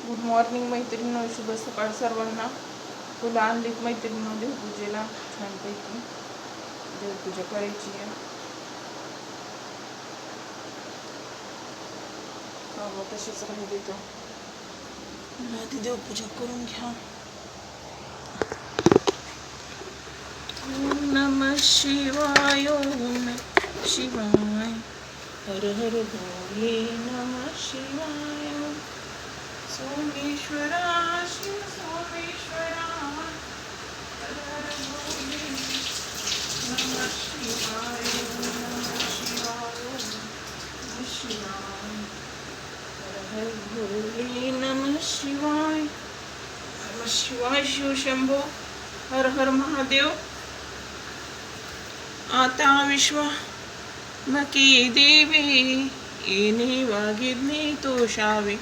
Good morning मैत्रिणींनो, शुभ सकाळ सर्वांना. फुलं आणलीत मैत्रिणींनो देवपूजेला. छानपैकी देवपूजा करायची आहे. तशीच राहू देतो. आधी देवपूजा करून घ्या. ओम नमः शिवाय, ओम नमः शिवाय, हर हर भोले नमः शिवाय. सोमेश्वरा शिव सोमेश्वरा, हर हर भोले नमः शिवाय, नमः शिवाय, नमः शिवाय, हर हर भोले नमः शिवाय, नमः शिवाय. शिव शंभो, हर हर महादेव. आता विश्व मकी देवी, येणे वागिदने तोषावे,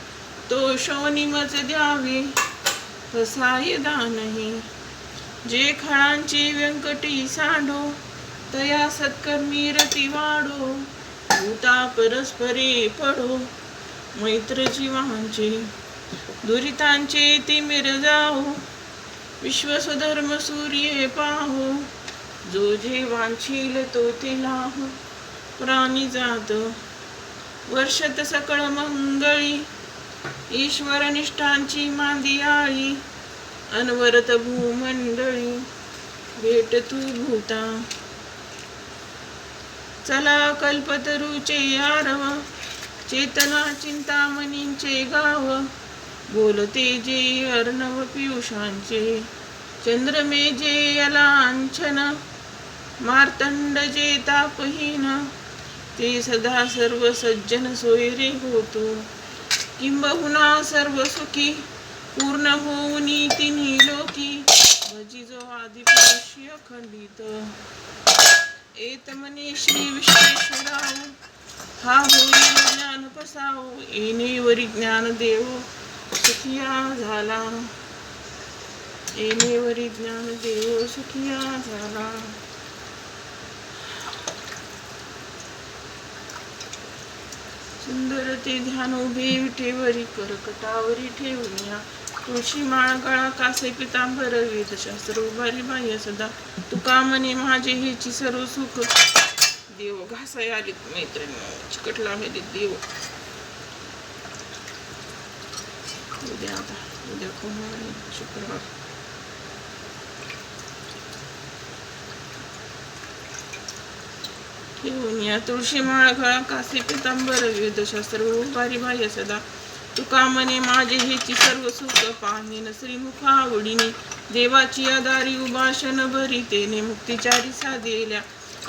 तो शोनिमच द्यावे तसाय दानही. जे खळांची व्यंकटी सांडो, तया सत्कर्मी रती वाढो. भूता परस्परे पडो, मैत्र जीवांचे दुरितांचे तिमिर जाओ. विश्वस्वधर्म सूर्ये पाहो, जो जे वांछील तो ते लाहो. प्राणी जात वर्षत सकळ मंगळी, ईश्वर निष्ठांची मांदी आळी. अनवरत भूमंडळी भेट तू भूता. चला कल्पतरूचे आरव, चेतना चिंतामणींचे गाव. बोलते जे अर्णव पियुषांचे, चंद्रमे जे लांछन. मार्तंड जे तापहीन, ते सदा सर्व सज्जन सोयरे होतो. किंबहुना सर्व सुखी, पूर्ण होऊनी तिन्ही लोकी. भजिजो आदिपुरुष अखंडित, एत मने श्री विश्वेश्वराव. हा होईल ज्ञान पसाव, येणेवरी ज्ञान देव सुखिया झाला. येणेवरी ज्ञान देव सुखिया झाला. सुंदर ते ध्यान उभे विठेवरी, करकटावरी ठेवूया. तुळशी माळ गळा कासे पितांबर, वेदशास्त्र उभारी बाह्य सदा. तुका म्हणे माझे हेची सर्व सुख. देव घासाय आलीत मैत्रिणी, चिकटला आहे देव. उद्या शुक्रवार. ठेवून या तुळशी माळ गळा कासे पितांबर, वेदशास्त्र उभारी बाह्य सदा. तुका म्हणे माझे हेची सर्व सुख. पाहीन श्रीमुख आवडीने, देवाची आदारी उभाषण भरी. तेने मुक्तिचारी साधेल्या,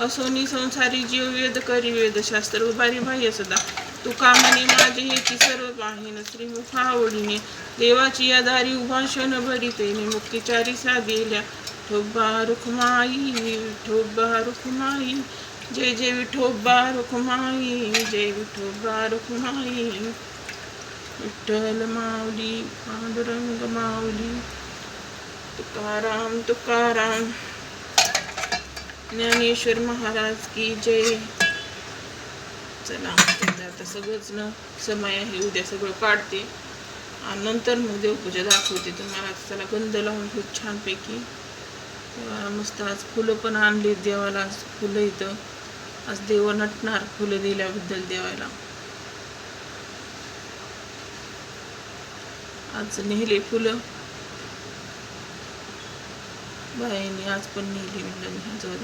असोनी संसारी जीव वेद करी. वेदशास्त्र उभारी बाह्य सदा. तुका म्हणे माझे हेची सर्व. पाहीन श्रीमुख आवडीने, देवाची आदारी उभाषण भरी. तेने मुक्तिचारी साधेल्या, विठोबा रुखमाई, विठोबा रुखमाई. जय जय विठोबा रुखमाई, जय विठोबा रुखमाई. विठ्ठल माऊली, पांडुरंग माऊली, तुकाराम तुकाराम. ज्ञानेश्वर महाराज की जय. चला आता सगळंच ना समय आहे, उद्या सगळं काढते आणि नंतर मग देवपूजा दाखवते तुम्हाला. चला गंध लावून खूप छानपैकी. मस्त आज फुलं पण आणली देवाला. आज फुलं इथं आज देव नटणार फुलं दिल्याबद्दल देवाला. आज नेहले फुलं बाईंनी, आज पण नेहली. म्हणलं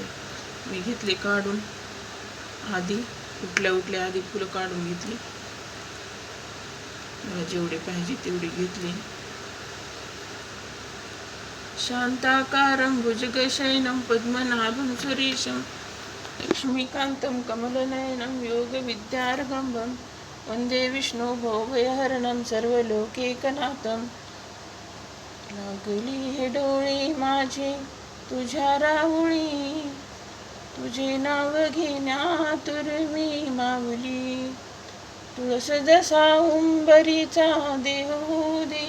मी घेतले काढून. आधी उठल्या आधी फुलं काढून घेतली. मला जेवढे पाहिजे तेवढे घेतले. शांताकारं भुजगशयनं पद्मनाभं सुरेशं, लक्ष्मीकान्तं कमलनयनं योगविद्यार्गं. वंदे विष्णु भवभयहरणं सर्वलोकैकनाथं. लागली हे डोळे माझे तुझ्या राहुळी, तुझे नाव घेण्यातुर मी माऊली. तुळस जसा उंबरीचा देव होऊ दे,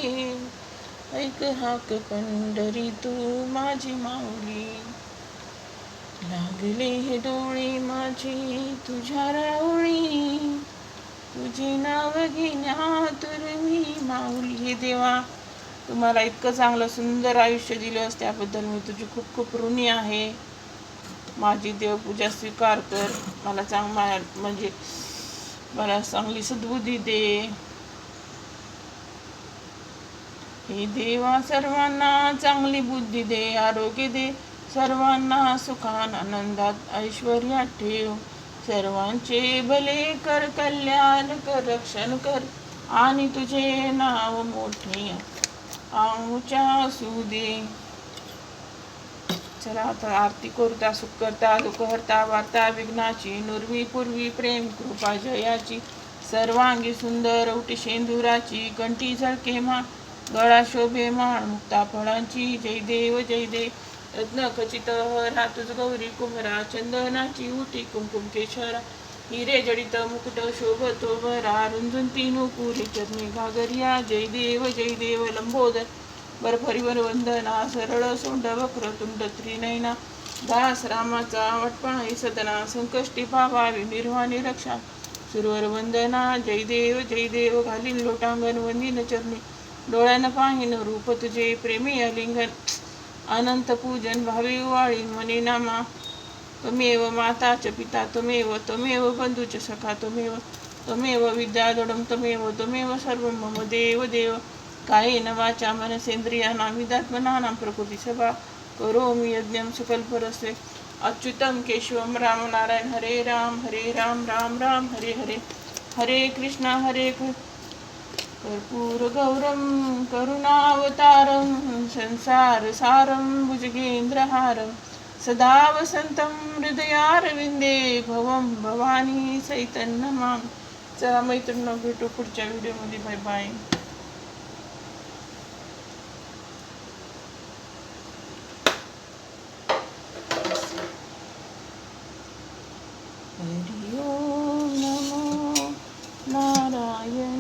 ऐक हाक पंढरी तू माझी माऊली. लागले हे डोळे माझे तुझ्या राहुळी, तुझे नाव घेण्यातुर मी माऊली. हे देवा, तुम्हाला इतकं चांगलं सुंदर आयुष्य दिलंस त्याबद्दल मी तुझी खूप खूप ऋणी आहे. माझी देवपूजा स्वीकार कर. मला म्हणजे मला चांगली सद्बुद्धी दे. हे देवा, सर्वांना चांगली बुद्धी दे, आरोग्य दे, सर्वांना सुखान आनंदात ऐश्वर्यात ठेव. सर्वांचे भले कर, कल्याण कर, रक्षण कर, आणि तुझे नाव मोठे आमच्या असू दे. चला आता आरती करता, सुख करता, दुःख हरता, वार्ता विघ्नाची, नुर्वी पूर्वी प्रेम कृपा जयाची, सर्वांगी सुंदर औटी शेंदुराची, कंठी झळके मा, गळा शोभे माळ मुक्ता फळांची. जय देव जय देव. रत्न खचित हरा तुझ गौरी कुमरा, चंदनाची उटी कुमकुम केशरा, हिरे जडित मुकुट शोभतो बरा, रुंजुंती नुपुरी चरणी घागरिया. जय देव जय देव. लंबोदर बरफरीवर वंदना, सरळ सोंड वक्र तुंड त्रिनयना, दास रामाचा वटपण सदना, संकष्टी पावावी निर्वाणी रक्षा, सुरवर वंदना. जय देव जय देव. घालीन लोटांगण वंदिन चरणी, डोळ्यानं पाहिन रूप तुझे, प्रेमी अलिंगन अनंत पूजन भावी वाळीन मनी नामा. त्वमेव माता च पिता त्वमेव, त्वमेव बंधू च सखा त्वमेव, त्वमेव विद्याधरं त्वमेव, त्वमेव सर्वं मम देव देव. कायेन वाचा मनसेंद्रियाणां विद्यात्मनां प्रकृती सभा करोमि यज्ञं सकलपरस्मै. अच्युतं केशवं राम नारायण हरे राम राम राम हरे हरे. हरे कृष्णा कर्पूर गौरम करुणावतारं संसारसारं भुजगेन्द्रहारं सदा वसंतं हृदयारविंदे भवं भवानी सहितं नमामि. चला मैत्रिणींनो, भेटू पुढच्या व्हिडिओमध्ये. Bye bye. हरि ओम नमो नारायण.